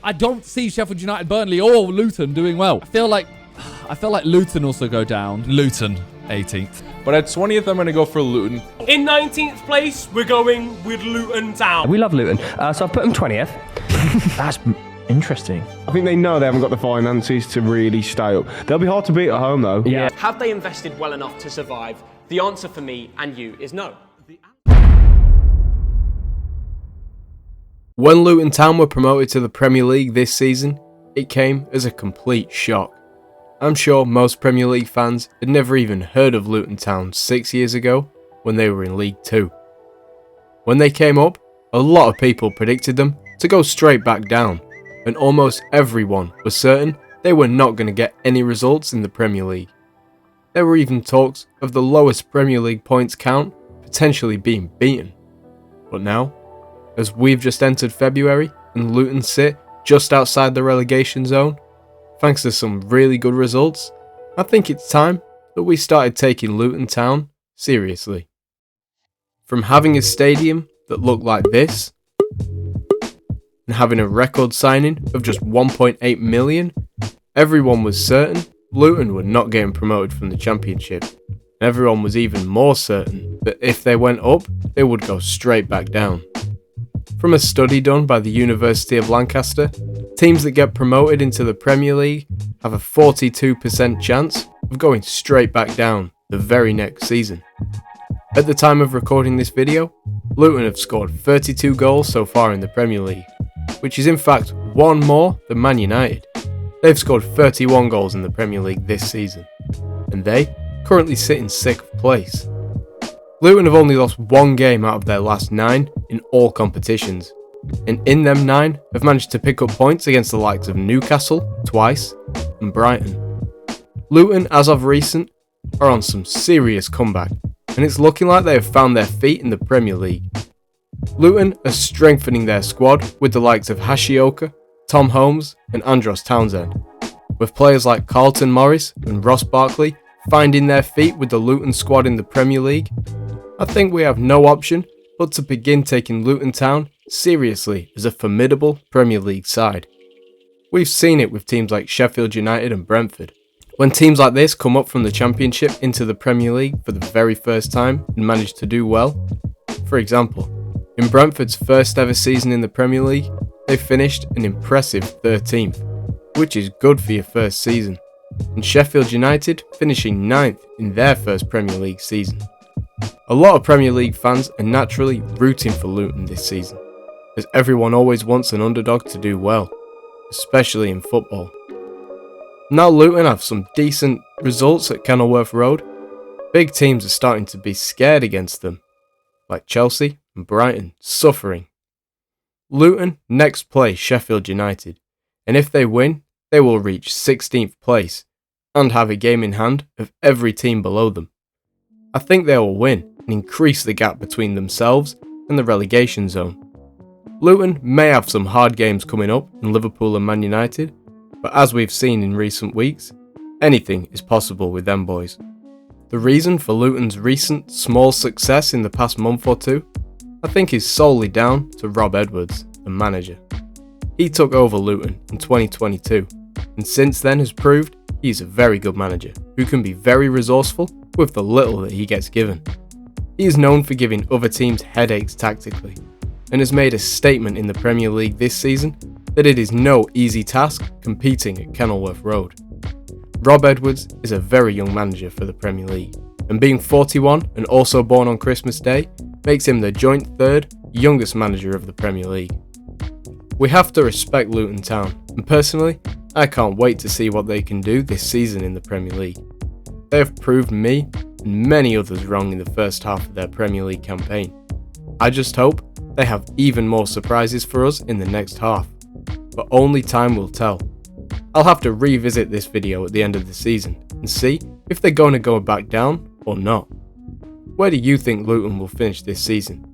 I don't see Sheffield United, Burnley, or Luton doing well. I feel like Luton also go down. Luton, 18th. But at 20th, I'm going to go for Luton. In 19th place, we're going with Luton Town. We love Luton, so I've put them 20th. That's interesting. I think they know they haven't got the finances to really stay up. They'll be hard to beat at home, though. Yeah. Have they invested well enough to survive? The answer for me and you is no. When Luton Town were promoted to the Premier League this season, it came as a complete shock. I'm sure most Premier League fans had never even heard of Luton Town 6 years ago when they were in League 2. When they came up, a lot of people predicted them to go straight back down, and almost everyone was certain they were not going to get any results in the Premier League. There were even talks of the lowest Premier League points count potentially being beaten. But now, as we've just entered February and Luton sit just outside the relegation zone, thanks to some really good results, I think it's time that we started taking Luton Town seriously. From having a stadium that looked like this, and having a record signing of just 1.8 million, everyone was certain Luton were not getting promoted from the Championship. And everyone was even more certain that if they went up, they would go straight back down. From a study done by the University of Lancaster, teams that get promoted into the Premier League have a 42% chance of going straight back down the very next season. At the time of recording this video, Luton have scored 32 goals so far in the Premier League, which is in fact one more than Man United. They've scored 31 goals in the Premier League this season, and they currently sit in 6th place. Luton have only lost one game out of their last 9 in all competitions, and in them 9 have managed to pick up points against the likes of Newcastle twice and Brighton. Luton, as of recent, are on some serious comeback, and it's looking like they have found their feet in the Premier League. Luton are strengthening their squad with the likes of Hashioka, Tom Holmes and Andros Townsend, with players like Carlton Morris and Ross Barkley finding their feet with the Luton squad in the Premier League. I think we have no option but to begin taking Luton Town seriously as a formidable Premier League side. We've seen it with teams like Sheffield United and Brentford. When teams like this come up from the Championship into the Premier League for the very first time and manage to do well, for example, in Brentford's first ever season in the Premier League, they finished an impressive 13th, which is good for your first season, and Sheffield United finishing 9th in their first Premier League season. A lot of Premier League fans are naturally rooting for Luton this season, as everyone always wants an underdog to do well, especially in football. Now Luton have some decent results at Kenilworth Road, big teams are starting to be scared against them, like Chelsea and Brighton suffering. Luton next play Sheffield United, and if they win, they will reach 16th place and have a game in hand of every team below them. I think they will win and increase the gap between themselves and the relegation zone. Luton may have some hard games coming up in Liverpool and Man United, but as we've seen in recent weeks, anything is possible with them boys. The reason for Luton's recent small success in the past month or two, I think is solely down to Rob Edwards, the manager. He took over Luton in 2022, and since then has proved he's a very good manager who can be very resourceful with the little that he gets given. He is known for giving other teams headaches tactically, and has made a statement in the Premier League this season that it is no easy task competing at Kenilworth Road. Rob Edwards is a very young manager for the Premier League, and being 41 and also born on Christmas Day makes him the joint 3rd youngest manager of the Premier League. We have to respect Luton Town, and personally, I can't wait to see what they can do this season in the Premier League. They have proved me and many others wrong in the first half of their Premier League campaign. I just hope they have even more surprises for us in the next half, but only time will tell. I'll have to revisit this video at the end of the season and see if they're going to go back down or not. Where do you think Luton will finish this season?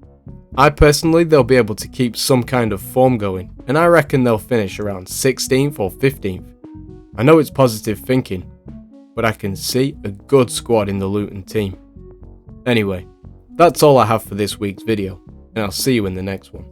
I personally, they'll be able to keep some kind of form going, and I reckon they'll finish around 16th or 15th. I know it's positive thinking, but I can see a good squad in the Luton team. Anyway, that's all I have for this week's video, and I'll see you in the next one.